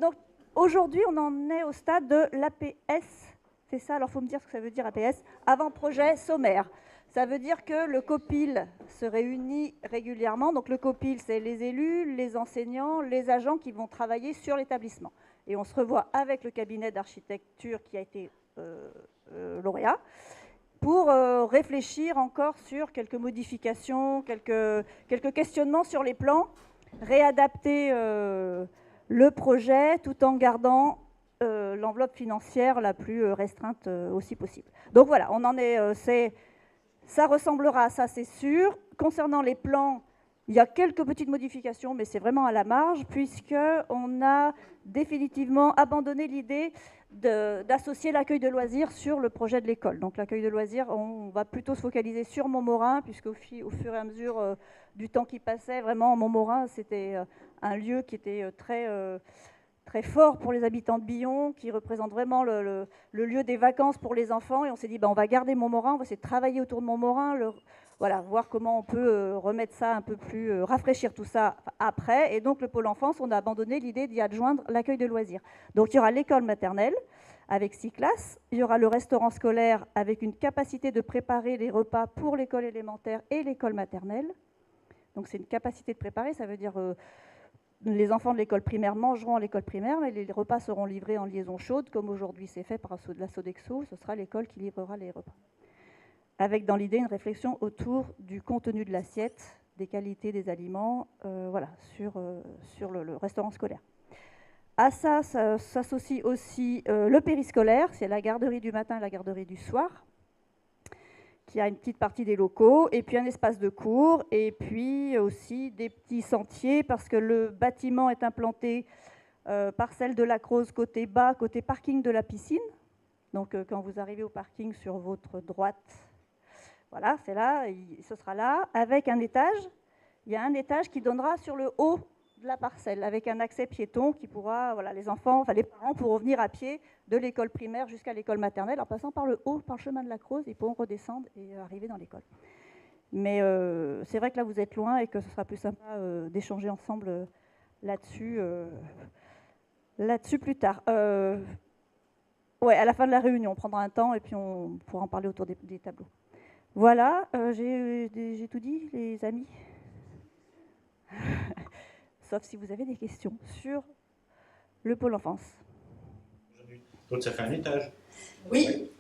Donc aujourd'hui, on en est au stade de l'APS. C'est ça, alors il faut me dire ce que ça veut dire APS. Avant-projet sommaire. Ça veut dire que le COPIL se réunit régulièrement. Donc le COPIL, c'est les élus, les enseignants, les agents qui vont travailler sur l'établissement. Et on se revoit avec le cabinet d'architecture qui a été lauréat pour réfléchir encore sur quelques modifications, quelques questionnements sur les plans, réadapter le projet tout en gardant l'enveloppe financière la plus restreinte aussi possible. Donc voilà, on en est, ça ressemblera à ça, c'est sûr. Concernant les plans, il y a quelques petites modifications, mais c'est vraiment à la marge, puisqu'on a définitivement abandonné l'idée d'associer l'accueil de loisirs sur le projet de l'école. Donc l'accueil de loisirs, on va plutôt se focaliser sur Montmorin, puisqu'au fur et à mesure du temps qui passait, vraiment, Montmorin, c'était un lieu qui était très fort pour les habitants de Billon, qui représente vraiment le lieu des vacances pour les enfants. Et on s'est dit, on va garder Montmorin, on va essayer de travailler autour de Montmorin, voilà, voir comment on peut remettre ça un peu plus, rafraîchir tout ça après. Et donc le pôle enfance, on a abandonné l'idée d'y adjoindre l'accueil de loisirs. Donc il y aura l'école maternelle avec 6 classes, il y aura le restaurant scolaire avec une capacité de préparer les repas pour l'école élémentaire et l'école maternelle. Donc c'est une capacité de préparer, ça veut dire les enfants de l'école primaire mangeront à l'école primaire, mais les repas seront livrés en liaison chaude, comme aujourd'hui c'est fait par la Sodexo, ce sera l'école qui livrera les repas. Avec dans l'idée une réflexion autour du contenu de l'assiette, des qualités des aliments, voilà, sur le restaurant scolaire. À ça s'associe aussi le périscolaire, c'est la garderie du matin et la garderie du soir, qui a une petite partie des locaux, et puis un espace de cours, et puis des petits sentiers, parce que le bâtiment est implanté parcelle de la Croze côté bas, côté parking de la piscine. Donc quand vous arrivez au parking sur votre droite, voilà, c'est là, ce sera là, avec un étage. Il y a un étage qui donnera sur le haut de la parcelle, avec un accès piéton qui pourra, voilà, les enfants, enfin les parents pourront venir à pied de l'école primaire jusqu'à l'école maternelle en passant par le haut, par le chemin de la Croze, ils pourront redescendre et arriver dans l'école. Mais c'est vrai que là vous êtes loin et que ce sera plus sympa d'échanger ensemble là-dessus plus tard. Ouais, à la fin de la réunion, on prendra un temps et puis on pourra en parler autour des tableaux. Voilà, j'ai tout dit, les amis. Sauf si vous avez des questions sur le pôle enfance. Donc ça fait un étage. Oui.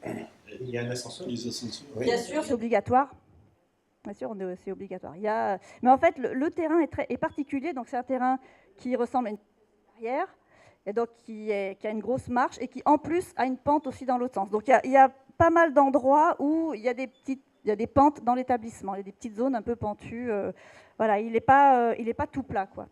Il y a un ascenseur. Les ascenseurs. Oui. Bien sûr, c'est obligatoire. Bien sûr, c'est obligatoire. Mais en fait, le terrain est particulier. Donc c'est un terrain qui ressemble à une carrière, et donc qui a une grosse marche et qui en plus a une pente aussi dans l'autre sens. Donc il y a pas mal d'endroits où il y a des pentes dans l'établissement. Il y a des petites zones un peu pentues. Voilà, il n'est pas tout plat, quoi.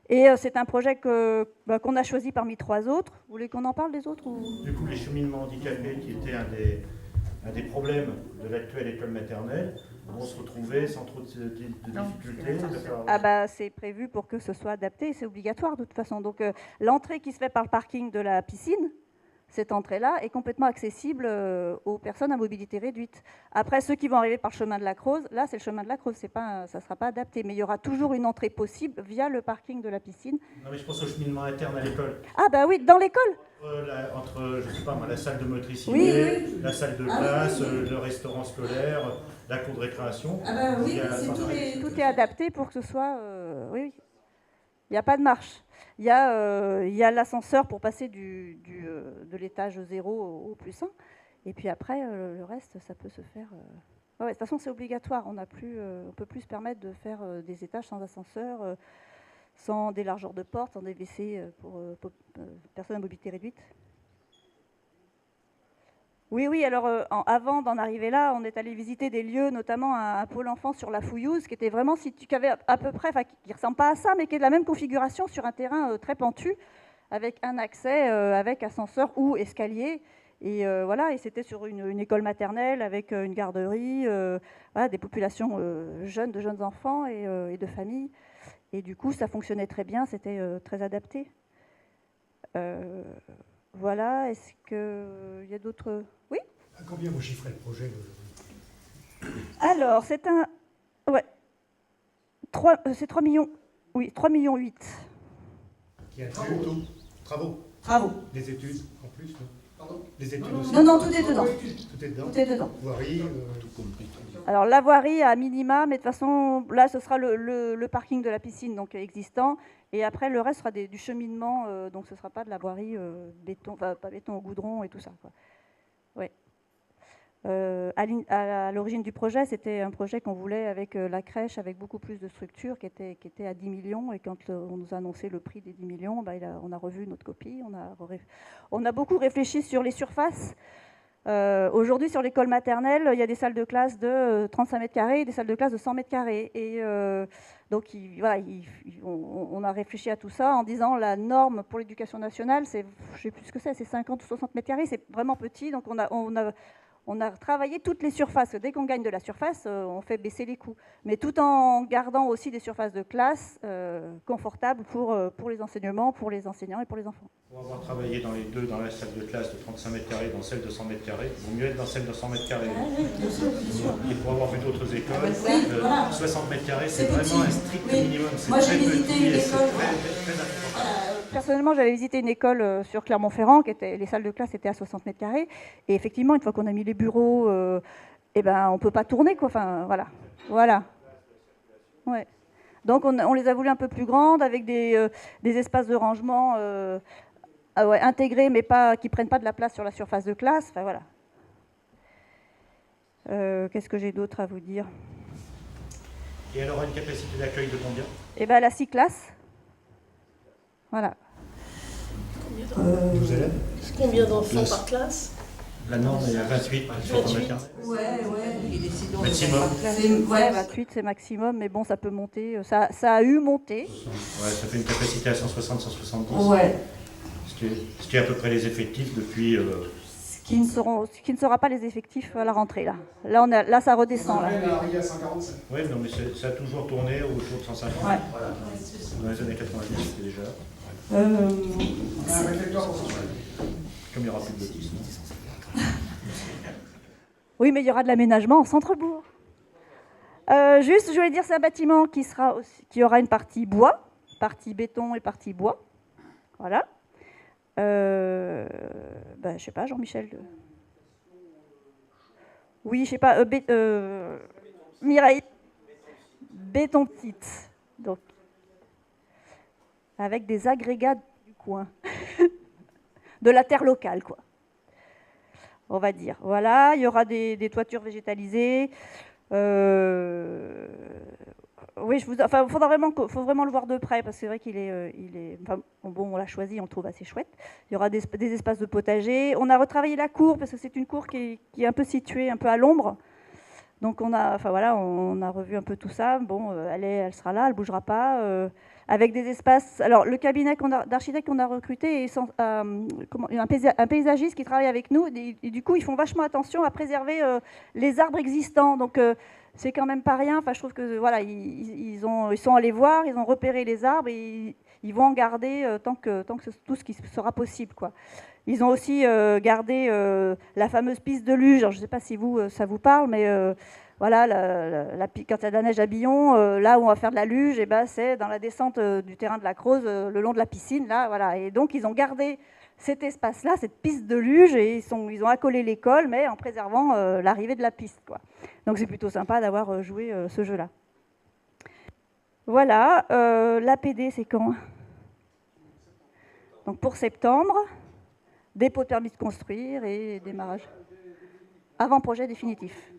Et c'est un projet qu'on a choisi parmi 3 autres. Vous voulez qu'on en parle des autres ou... Du coup, les cheminements handicapés, qui étaient un des problèmes de l'actuelle école maternelle, vont se retrouver sans trop de difficultés. C'est prévu pour que ce soit adapté, c'est obligatoire de toute façon. Donc l'entrée qui se fait par le parking de la piscine, cette entrée-là est complètement accessible aux personnes à mobilité réduite. Après, ceux qui vont arriver par le chemin de la Croze, là, c'est le chemin de la Croze, ça ne sera pas adapté. Mais il y aura toujours une entrée possible via le parking de la piscine. Non, mais je pense au cheminement interne à l'école. Ah bah oui, dans l'école. Entre je sais pas, la salle de motricité, oui. La salle de classe, le restaurant scolaire, la cour de récréation. Oui, tout est adapté pour que ce soit... oui. Il n'y a pas de marche. Il y a l'ascenseur pour passer de l'étage 0 au plus 1. Et puis après, le reste, ça peut se faire... de toute façon, c'est obligatoire. On ne peut plus se permettre de faire des étages sans ascenseur, sans des largeurs de porte, sans des WC pour personnes à mobilité réduite. Oui, alors avant d'en arriver là, on est allé visiter des lieux, notamment un pôle enfant sur la Fouillouse, qui était vraiment qui avait à peu près, qui ressemble pas à ça, mais qui est de la même configuration sur un terrain très pentu, avec un accès avec ascenseur ou escalier. Et voilà, et c'était sur une école maternelle avec une garderie, des populations jeunes, de jeunes enfants et de familles. Et du coup, ça fonctionnait très bien, c'était très adapté. Voilà, est-ce qu'il y a d'autres... Oui. À combien vous chiffrez le projet Alors, c'est un... Ouais. C'est 3 millions... Oui, 3 millions 8. Qui inclut tout. Travaux. Travaux. Des études en plus, non? Pardon? Des études aussi. Non, tout est dedans. Tout est dedans. Tout est dedans. Voirie, tout compris. Alors, la voirie à minima, mais de toute façon, là, ce sera le parking de la piscine donc existant. Et après, le reste sera du cheminement, donc ce ne sera pas de la voirie béton, enfin, pas béton au goudron et tout ça, quoi. Ouais. À l'origine du projet, c'était un projet qu'on voulait avec la crèche, avec beaucoup plus de structures, qui était à 10 millions. Et quand on nous a annoncé le prix des 10 millions, on a revu notre copie. On a beaucoup réfléchi sur les surfaces. Aujourd'hui, sur l'école maternelle, il y a des salles de classe de 35 mètres carrés et des salles de classe de 100 mètres carrés. Et donc, on a réfléchi à tout ça en disant la norme pour l'éducation nationale, je ne sais plus ce que c'est 50 ou 60 mètres carrés, c'est vraiment petit. Donc, on a travaillé toutes les surfaces. Dès qu'on gagne de la surface, on fait baisser les coûts. Mais tout en gardant aussi des surfaces de classe confortables pour les enseignements, pour les enseignants et pour les enfants. Pour avoir travaillé dans les deux, dans la salle de classe de 35 mètres carrés, dans celle de 100 mètres carrés, il vaut mieux être dans celle de 100 mètres carrés. Et pour avoir vu d'autres écoles, 60 mètres carrés, c'est vraiment un strict minimum. C'est très petit et c'est très important. Personnellement, j'avais visité une école sur Clermont-Ferrand, les salles de classe étaient à 60 mètres carrés. Et effectivement, une fois qu'on a mis les bureaux, on ne peut pas tourner, quoi. Enfin, voilà. Ouais. Donc, on les a voulu un peu plus grandes, avec des espaces de rangement intégrés, mais qui ne prennent pas de la place sur la surface de classe. Enfin, voilà. Qu'est-ce que j'ai d'autre à vous dire? Et elle aura une capacité d'accueil de combien? Elle a 6 classes. Voilà. Combien d'enfants par classe? La norme est à 28 sur 30 mètres carrés. Ouais. Maximum. Ouais, 28 c'est maximum, mais bon, ça peut monter. Ça a eu monté. Ouais, ça fait une capacité à 160, 170. Ouais. Ce qui est à peu près les effectifs depuis... Ce qui ne sera pas les effectifs à la rentrée, là. Là, ça redescend. Là. arrivé à 145. Oui, non, mais ça a toujours tourné autour de 150. Ouais. Voilà. Dans les années 90, c'était déjà... Comme il n'y aura plus de lotissement. Oui, mais il y aura de l'aménagement en centre-bourg. Juste, je voulais dire, c'est un bâtiment qui aura une partie bois, partie béton et partie bois. Voilà. Je sais pas, Jean-Michel. Oui, je sais pas. Mireille. Béton petite. Donc, avec des agrégats du coin. De la terre locale, quoi. On va dire. Voilà, il y aura des toitures végétalisées. Oui, il faut vraiment le voir de près, parce que c'est vrai qu'il est on l'a choisi, on le trouve assez chouette. Il y aura des espaces de potager. On a retravaillé la cour, parce que c'est une cour qui est un peu située, un peu à l'ombre. Donc on a revu un peu tout ça. Bon, elle sera là, elle ne bougera pas. Avec des espaces. Alors le cabinet d'architecte qu'on a recruté est un paysagiste qui travaille avec nous. Et du coup, ils font vachement attention à préserver les arbres existants. Donc c'est quand même pas rien. Enfin, je trouve que voilà, ils sont allés voir, ils ont repéré les arbres et ils vont en garder tant que tout ce qui sera possible, quoi. Ils ont aussi gardé la fameuse piste de luge. Alors, je ne sais pas si ça vous parle, mais voilà, quand il y a de la neige à Billon, là où on va faire de la luge, c'est dans la descente du terrain de la Creuse, le long de la piscine, là, voilà. Et donc, ils ont gardé cet espace-là, cette piste de luge, et ils ont accolé l'école, mais en préservant l'arrivée de la piste, quoi. Donc, c'est plutôt sympa d'avoir joué ce jeu-là. Voilà, l'APD, c'est quand? Donc, pour septembre, dépôt de permis de construire et démarrage. Avant projet définitif.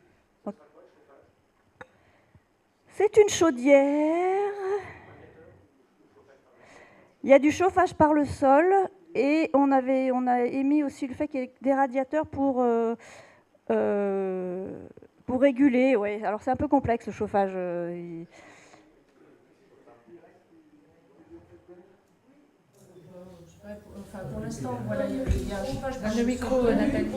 C'est une chaudière. Il y a du chauffage par le sol et on a émis aussi le fait qu'il y ait des radiateurs pour réguler. Ouais. Alors c'est un peu complexe le chauffage. Pour l'instant, voilà, il y a un chauffage par le micro, Nathalie.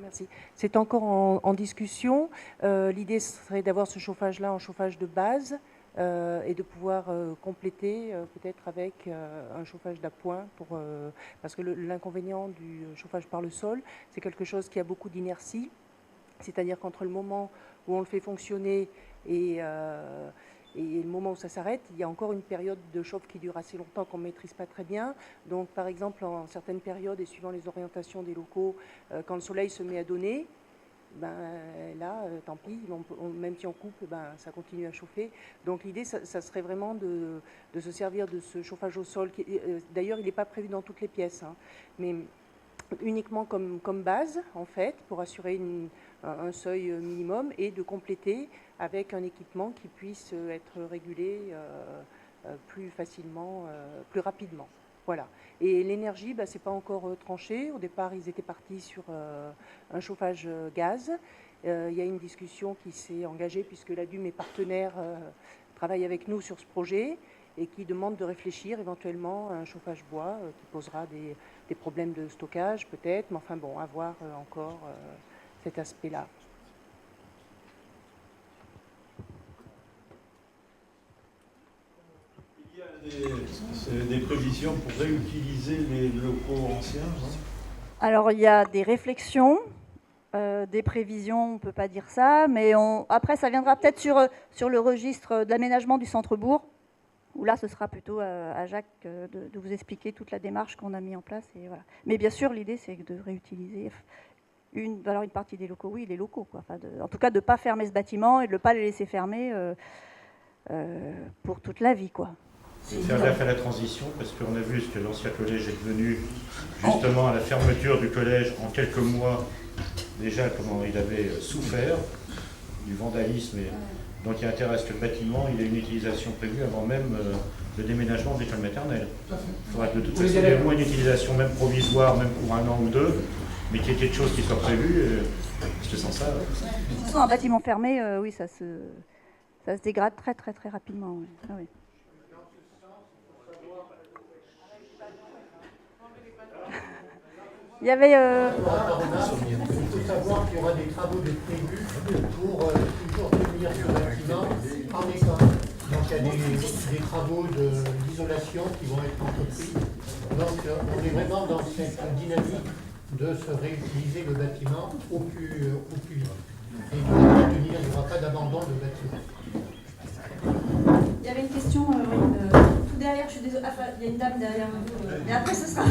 Merci. C'est encore en discussion. L'idée serait d'avoir ce chauffage-là en chauffage de base, et de pouvoir compléter peut-être avec un chauffage d'appoint parce que l'inconvénient du chauffage par le sol, c'est quelque chose qui a beaucoup d'inertie, c'est-à-dire qu'entre le moment où on le fait fonctionner et le moment où ça s'arrête, il y a encore une période de chauffe qui dure assez longtemps qu'on ne maîtrise pas très bien. Donc par exemple, en certaines périodes et suivant les orientations des locaux, quand le soleil se met à donner, ben, là, tant pis, même si on coupe, ben, ça continue à chauffer. Donc l'idée, ça serait vraiment de se servir de ce chauffage au sol. D'ailleurs, il n'est pas prévu dans toutes les pièces, hein, mais uniquement comme base, en fait, pour assurer un seuil minimum et de compléter avec un équipement qui puisse être régulé plus facilement, plus rapidement. Voilà. Et l'énergie, bah, c'est pas encore tranché. Au départ, ils étaient partis sur un chauffage gaz. Il y a une discussion qui s'est engagée puisque l'ADU, mes partenaires, travaillent avec nous sur ce projet et qui demande de réfléchir éventuellement à un chauffage bois qui posera des problèmes de stockage peut-être, mais enfin bon, à voir encore cet aspect-là. Il y a des prévisions pour réutiliser les locaux anciens, non? Alors, il y a des réflexions, des prévisions, on ne peut pas dire ça, mais après, ça viendra peut-être sur le registre de l'aménagement du centre-bourg, où là, ce sera plutôt à Jacques de vous expliquer toute la démarche qu'on a mis en place. Et voilà. Mais bien sûr, l'idée, c'est de réutiliser une partie des locaux, oui, les locaux, quoi. Enfin, en tout cas, de ne pas fermer ce bâtiment et de ne pas les laisser fermer pour toute la vie, quoi. Faire gaffe à la transition, parce qu'on a vu ce que l'ancien collège est devenu, justement à la fermeture du collège en quelques mois, déjà comment il avait souffert du vandalisme. Donc il y a intérêt à ce que le bâtiment il ait une utilisation prévue avant même le déménagement de l'école maternelle. Il faudra que de toute façon il y ait au moins une utilisation même provisoire, même pour 1 an ou 2, mais qu'il y ait quelque chose qui soit prévu, parce que sans ça... De toute façon, un bâtiment fermé, oui, ça se dégrade très très très rapidement. Oui. Ah, oui. Il y avait... Il faut savoir qu'il y aura des travaux de prévus pour toujours tenir ce bâtiment en état. Donc il y a des travaux d'isolation qui vont être entrepris. Donc on est vraiment dans cette dynamique de se réutiliser le bâtiment au plus vite. Et de maintenir, il n'y aura pas d'abandon de bâtiment. Il y avait une question, tout derrière, je suis désolée, il y a une dame derrière vous, mais après ce sera...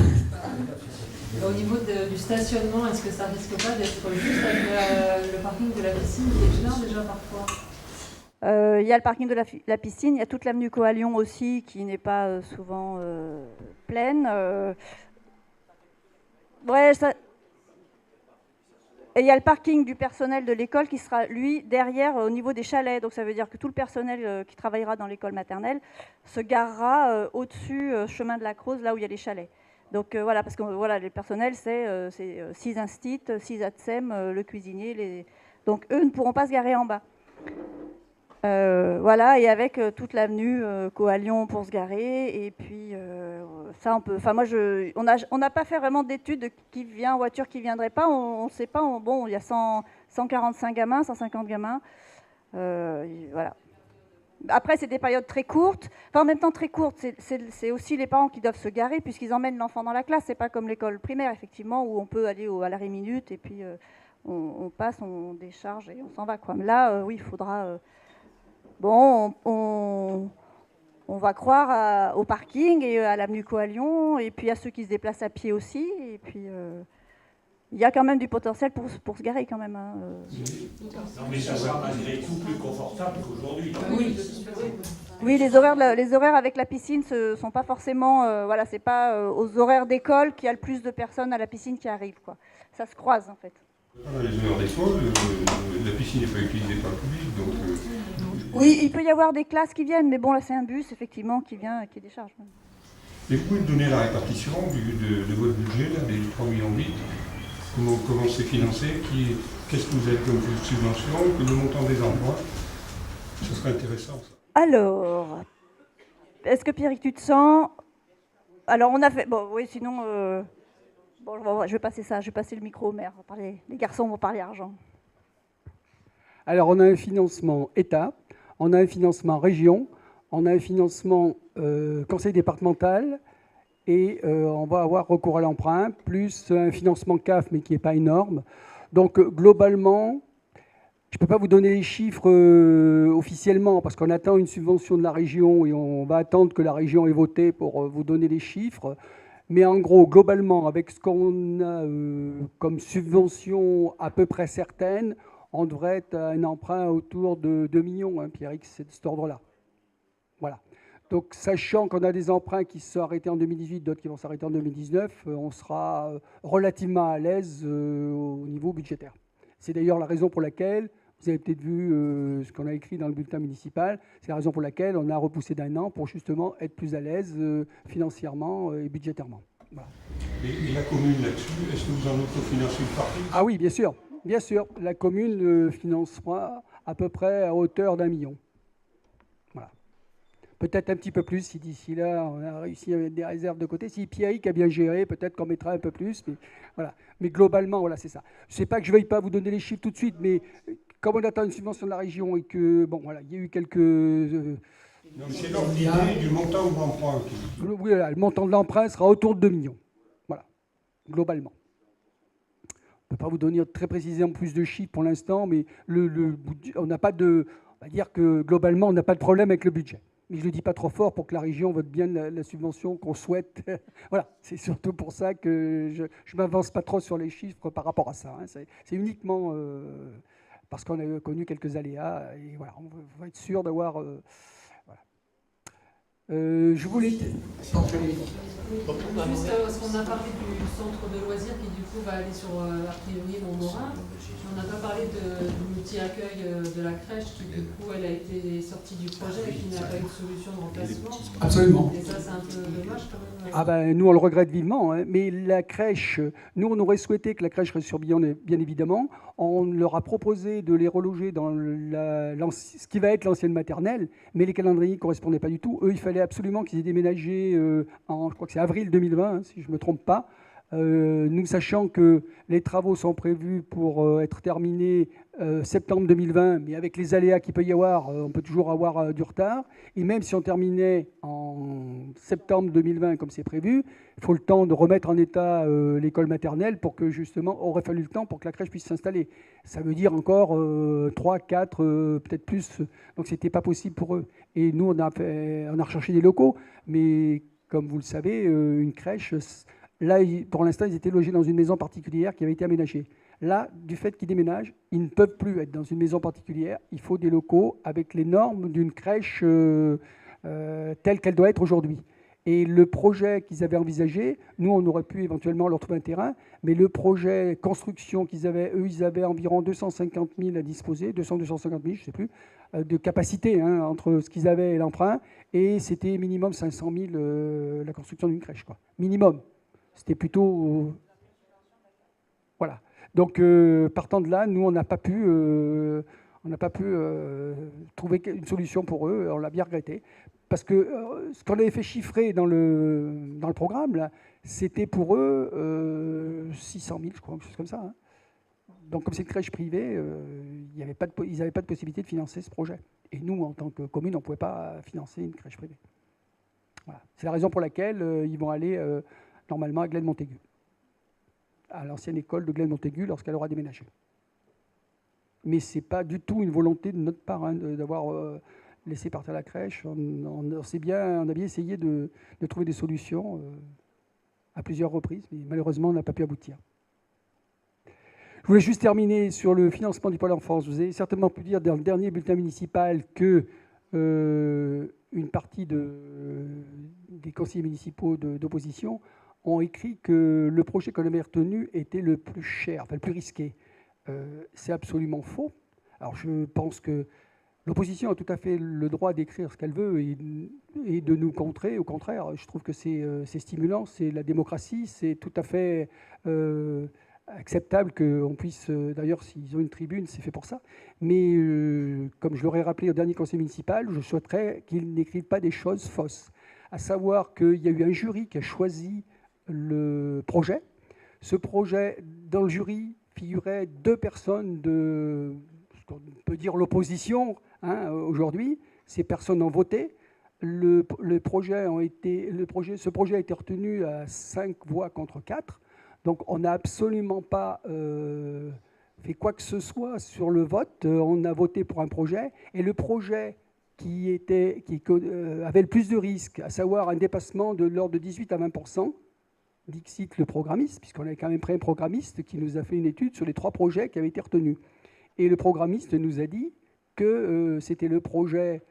Au niveau du stationnement, est-ce que ça risque pas d'être juste avec le parking de la piscine qui est plein déjà parfois? Il y a le parking de la piscine, il y a toute l'avenue Coalion aussi qui n'est pas souvent pleine. Ouais, ça... Et il y a le parking du personnel de l'école qui sera, lui, derrière au niveau des chalets. Donc ça veut dire que tout le personnel qui travaillera dans l'école maternelle se garera au-dessus, chemin de la Croze, là où il y a les chalets. Donc voilà, parce que voilà, les personnels, c'est 6 instits, 6 ATSEM, le cuisinier. Donc eux ne pourront pas se garer en bas. Voilà, et avec toute l'avenue Coalion pour se garer. Et puis ça, on peut. Enfin, moi, on n'a pas fait vraiment d'études de qui vient en voiture, qui viendrait pas. On ne sait pas. Bon, il y a 145 gamins, 150 gamins. Voilà. Après, c'est des périodes très courtes. Enfin, en même temps, très courtes. C'est aussi les parents qui doivent se garer puisqu'ils emmènent l'enfant dans la classe. C'est pas comme l'école primaire, effectivement, où on peut aller à l'arrêt minute et puis on passe, on décharge et on s'en va, quoi. Mais là, oui, il faudra... Bon, on va croire au parking et à l'avenue Coalion et puis à ceux qui se déplacent à pied aussi. Et puis, il y a quand même du potentiel pour se garer quand même. Hein. Non, mais ça sera malgré tout plus confortable qu'aujourd'hui. Oui, les horaires avec la piscine ne sont pas forcément... voilà, c'est pas aux horaires d'école qu'il y a le plus de personnes à la piscine qui arrivent, quoi. Ça se croise, en fait. Les heures d'école, la piscine n'est pas utilisée par le public, donc... Oui, il peut y avoir des classes qui viennent, mais bon, là, c'est un bus, effectivement, qui vient et qui décharge. Et vous pouvez me donner la répartition de votre budget, là, des 3,8 millions? Comment c'est financé? Qu'est-ce que vous avez comme subvention? Le montant des emplois? Ce serait intéressant, ça. Alors, est-ce que Pierrick, tu te sens... Alors, on a fait... Bon, oui, sinon... Bon, je vais passer ça, je vais passer le micro au maire. Les garçons vont parler argent. Alors, on a un financement État, on a un financement région, on a un financement conseil départemental et on va avoir recours à l'emprunt, plus un financement CAF, mais qui n'est pas énorme. Donc, globalement, je ne peux pas vous donner les chiffres officiellement, parce qu'on attend une subvention de la région et on va attendre que la région ait voté pour vous donner les chiffres. Mais en gros, globalement, avec ce qu'on a comme subvention à peu près certaine, on devrait être à un emprunt autour de 2 millions, hein, Pierrick, c'est de cet ordre-là. Voilà. Donc, sachant qu'on a des emprunts qui se sont arrêtés en 2018, d'autres qui vont s'arrêter en 2019, on sera relativement à l'aise au niveau budgétaire. C'est d'ailleurs la raison pour laquelle, vous avez peut-être vu ce qu'on a écrit dans le bulletin municipal, c'est la raison pour laquelle on a repoussé d'1 an pour justement être plus à l'aise financièrement et budgétairement. Voilà. Et la commune là-dessus, est-ce que vous en autofinancez une partie? Ah oui, bien sûr. Bien sûr. La commune financera à peu près à hauteur d'1 million. Voilà. Peut-être un petit peu plus si d'ici là on a réussi à mettre des réserves de côté. Si Pierrick a bien géré, peut-être qu'on mettra un peu plus. Mais, voilà. Mais globalement, voilà, c'est ça. Je ne sais pas que je ne veuille pas vous donner les chiffres tout de suite, mais comme on attend une subvention de la région et que, bon, voilà, il y a eu quelques... c'est l'ordre d'idée du montant de l'emprunt. Oui, voilà, le montant de l'emprunt sera autour de 2 millions. Voilà, globalement. Je ne peux pas vous donner très précisément plus de chiffres pour l'instant, mais on n'a pas de... On va dire que globalement, on n'a pas de problème avec le budget. Mais je ne le dis pas trop fort pour que la région vote bien la subvention qu'on souhaite. Voilà, c'est surtout pour ça que je ne m'avance pas trop sur les chiffres par rapport à ça. Hein. C'est uniquement parce qu'on a connu quelques aléas. Et voilà, on va être sûr d'avoir... voilà. Je voulais... Juste parce qu'on a parlé du centre de loisirs qui du coup va aller sur, a priori, Montmorin. On n'a pas parlé du multi-accueil de la crèche qui du coup elle a été sortie du projet et qui n'a pas eu de solution de remplacement. Absolument. Et ça c'est un peu dommage quand même. Ah ben, nous on le regrette vivement, hein. Mais la crèche, nous on aurait souhaité que la crèche reste sur Billon, bien évidemment. On leur a proposé de les reloger dans ce qui va être l'ancienne maternelle, mais les calendriers ne correspondaient pas du tout. Eux, il fallait absolument qu'ils aient déménagé en, je crois que c'est avril 2020, hein, si je ne me trompe pas. Nous, sachant que les travaux sont prévus pour être terminés septembre 2020, mais avec les aléas qu'il peut y avoir, on peut toujours avoir du retard. Et même si on terminait en septembre 2020 comme c'est prévu, il faut le temps de remettre en état l'école maternelle pour que justement, aurait fallu le temps pour que la crèche puisse s'installer. Ça veut dire encore 3, 4, peut-être plus. Donc c'était pas possible pour eux. Et nous, on a recherché des locaux, mais comme vous le savez, une crèche... Là, pour l'instant, ils étaient logés dans une maison particulière qui avait été aménagée. Là, du fait qu'ils déménagent, ils ne peuvent plus être dans une maison particulière. Il faut des locaux avec les normes d'une crèche telle qu'elle doit être aujourd'hui. Et le projet qu'ils avaient envisagé, nous, on aurait pu éventuellement leur trouver un terrain, mais le projet construction qu'ils avaient, eux, ils avaient environ 250 000 à disposer, 250 000, je ne sais plus, de capacité hein, entre ce qu'ils avaient et l'emprunt, et c'était minimum 500 000 la construction d'une crèche, quoi. Minimum. C'était plutôt... voilà. Donc, partant de là, nous, on n'a pas pu, trouver une solution pour eux. On l'a bien regretté. Parce que ce qu'on avait fait chiffrer dans le programme, là, c'était pour eux 600 000, je crois, quelque chose comme ça. Hein. Donc, comme c'est une crèche privée, ils n'avaient pas de possibilité de financer ce projet. Et nous, en tant que commune, on ne pouvait pas financer une crèche privée. Voilà. C'est la raison pour laquelle ils vont aller... normalement à Glen-Montaigu, à l'ancienne école de Glen-Montaigu lorsqu'elle aura déménagé. Mais ce n'est pas du tout une volonté de notre part hein, d'avoir laissé partir la crèche. On a bien essayé de trouver des solutions à plusieurs reprises, mais malheureusement, on n'a pas pu aboutir. Je voulais juste terminer sur le financement du pôle enfance. Vous avez certainement pu dire dans le dernier bulletin municipal que une partie des conseillers municipaux d'opposition ont écrit que le projet qu'on avait retenu était le plus cher, enfin le plus risqué. C'est absolument faux. Alors je pense que l'opposition a tout à fait le droit d'écrire ce qu'elle veut et de nous contrer. Au contraire, je trouve que c'est stimulant, c'est la démocratie, c'est tout à fait acceptable qu'on puisse... D'ailleurs, s'ils ont une tribune, c'est fait pour ça. Mais comme je l'aurais rappelé au dernier conseil municipal, je souhaiterais qu'ils n'écrivent pas des choses fausses. À savoir qu'il y a eu un jury qui a choisi le projet. Ce projet, dans le jury, figurait 2 personnes de, ce qu'on peut dire, l'opposition hein, aujourd'hui. Ces personnes ont voté. ce projet a été retenu à 5 voix contre 4. Donc on n'a absolument pas fait quoi que ce soit sur le vote. On a voté pour un projet. Et le projet qui avait le plus de risques, à savoir un dépassement de l'ordre de 18 à 20%, dixit le programmiste, puisqu'on avait quand même pris un programmiste qui nous a fait une étude sur les 3 projets qui avaient été retenus. Et le programmiste nous a dit que c'était le projet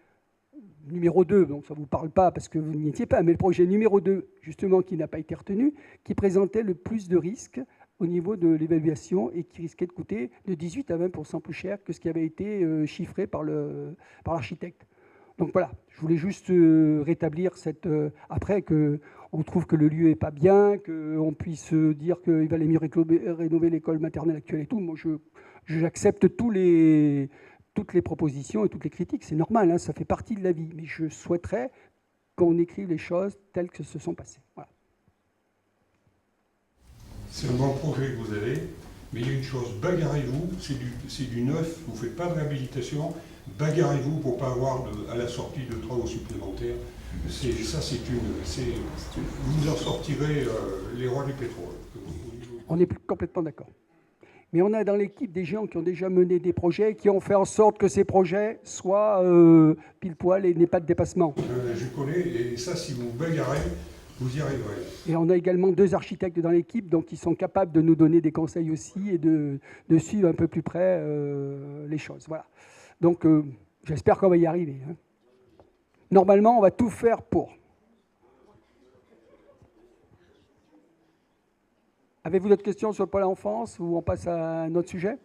numéro 2, donc ça ne vous parle pas parce que vous n'y étiez pas, mais le projet numéro 2, justement, qui n'a pas été retenu, qui présentait le plus de risques au niveau de l'évaluation et qui risquait de coûter de 18 à 20% plus cher que ce qui avait été chiffré par l'architecte. Donc voilà, je voulais juste rétablir cette... après qu'on trouve que le lieu n'est pas bien, qu'on puisse dire qu'il valait mieux rénover l'école maternelle actuelle et tout. Moi, j'accepte toutes les propositions et toutes les critiques. C'est normal, hein, ça fait partie de la vie. Mais je souhaiterais qu'on écrive les choses telles que se sont passées. Voilà. C'est un bon projet que vous avez, mais il y a une chose, bagarrez-vous, c'est du neuf, vous ne faites pas de réhabilitation, bagarrez-vous pour ne pas avoir à la sortie de travaux supplémentaires. Vous en sortirez les rois du pétrole. On est complètement d'accord. Mais on a dans l'équipe des gens qui ont déjà mené des projets, qui ont fait en sorte que ces projets soient pile poil et n'aient pas de dépassement. Je connais, et ça, si vous bagarrez, vous y arriverez. Et on a également 2 architectes dans l'équipe, donc ils sont capables de nous donner des conseils aussi et de suivre un peu plus près les choses. Voilà. Donc j'espère qu'on va y arriver. Hein. Normalement, on va tout faire pour. Avez-vous d'autres questions sur le pôle enfance ou on passe à un autre sujet ?